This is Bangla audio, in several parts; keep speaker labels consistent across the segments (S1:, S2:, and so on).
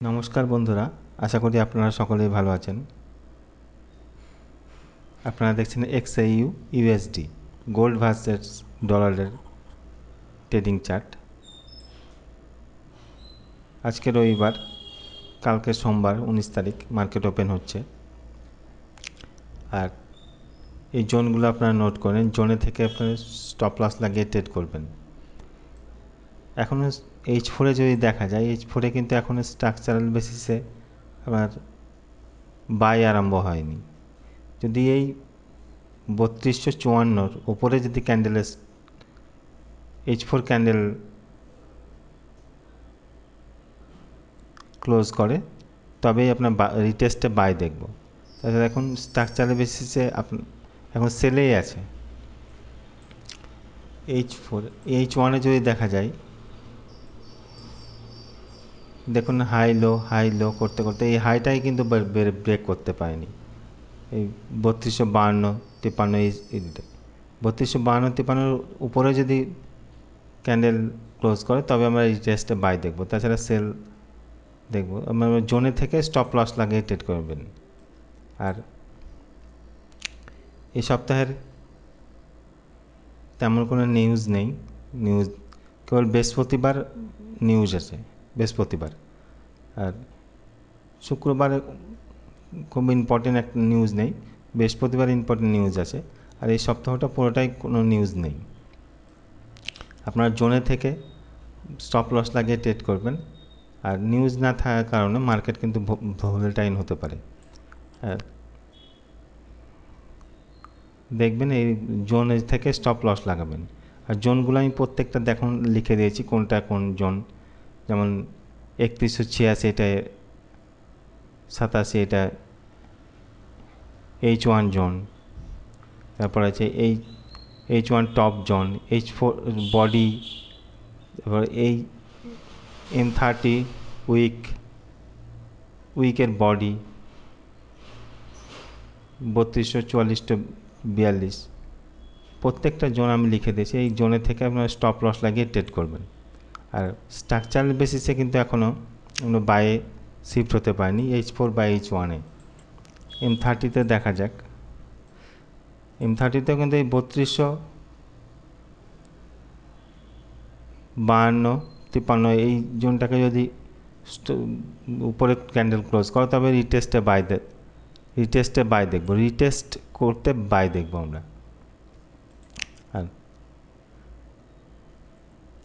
S1: নমস্কার বন্ধুরা, আশা করি আপনারা সকলেই ভালো আছেন। আপনারা দেখছেন XAU USD গোল্ড ভার্সেস ডলারের ট্রেডিং চার্ট। আজকে রবিবার, কালকে সোমবার 19 তারিখ মার্কেট ওপেন হচ্ছে। আর এই জোনগুলো আপনারা নোট করেন, জোনে থেকে আপনারা স্টপ লস লাগিয়ে ট্রেড করবেন। এখনও H4-এ যদি দেখা যায়, H4-এ কিন্তু এখনও স্ট্রাকচারাল বেসিসে আপনার বাই আরম্ভ হয়নি। যদি এই 3254-র উপরে যদি ক্যান্ডেলের H4 ক্যান্ডেল ক্লোজ করে, তবেই আপনার রিটেস্টে বাই দেখব। তাছাড়া এখন স্ট্রাকচারাল বেসিসে এখন সেলেই আছে। H4 H1-এ যদি দেখা যায়, দেখুন হাই লো করতে করতে এই হাইটাই কিন্তু ব্রেক করতে পারেনি। এই 3252-53 এই 3252-53-র উপরে যদি ক্যান্ডেল ক্লোজ করে, তবে আমরা রিটেস্টে বাই দেখব। তাছাড়া সেল দেখব। আমরা জোনে থেকে স্টপ লস লাগিয়ে ট্রেড করবেন। আর এই সপ্তাহের তেমন কোনো নিউজ নেই। কেবল বৃহস্পতিবার নিউজ আছে, বৃহস্পতিবার। আর শুক্রবারে খুব ইম্পর্টেন্ট একটা নিউজ নেই, বৃহস্পতিবার ইম্পর্টেন্ট নিউজ আছে। আর এই সপ্তাহটা পুরোটাই কোনো নিউজ নেই। আপনার জোনে থেকে স্টপ লস লাগিয়ে ট্রেড করবেন। আর নিউজ না থাকার কারণে মার্কেট কিন্তু ভোলাটাইল হতে পারে। আর দেখবেন এই জোন থেকে স্টপ লস লাগাবেন। আর জোনগুলো আমি প্রত্যেকটা দেখুন লিখে দিয়েছি কোনটা কোন জোন। যেমন 3186 এটা 87, এটা H1 জোন। তারপর আছে H1 top zone, H4 body, তারপর এই M30 উইকের বডি 3244-42। প্রত্যেকটা জোন আমি লিখে দিয়েছি। এই জোনে থেকে আপনারা স্টপ লস লাগিয়ে ট্রেড করবেন। আর স্ট্রাকচারাল বেসিসে কিন্তু এখনও বাইয়ে শিফট হতে পারেনি H4 বা H1-এ। M30-তে দেখা যাক। M30-তেও কিন্তু এই 3252-53 এই জোনটাকে যদি উপরে ক্যান্ডেল ক্লোজ করে, তবে রিটেস্টে বাই দেখব। রিটেস্ট করতে বাই দেখব আমরা। আর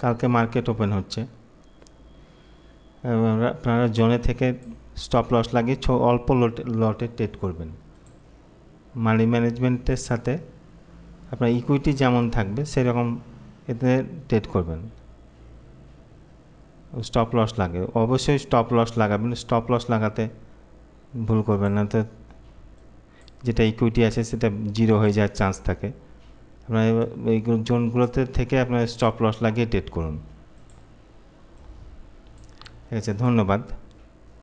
S1: কালকে মার্কেট ওপেন হচ্ছে। আপনারা জোনে থেকে স্টপ লস লাগিয়ে অল্প লটে ট্রেড করবেন। মানি ম্যানেজমেন্টের সাথে আপনার ইকুইটি যেমন থাকবে সেরকম এতে ট্রেড করবেন। স্টপ লস লাগে, অবশ্যই স্টপ লস লাগাবেন। স্টপ লস লাগাতে ভুল করবেন না, তো যেটা ইকুইটি আছে সেটা জিরো হয়ে যাওয়ার চান্স থাকে। আপনার এই জোনগুলোতে থেকে আপনার স্টপ লস লাগিয়ে ট্রেড করুন। ঠিক আছে, ধন্যবাদ।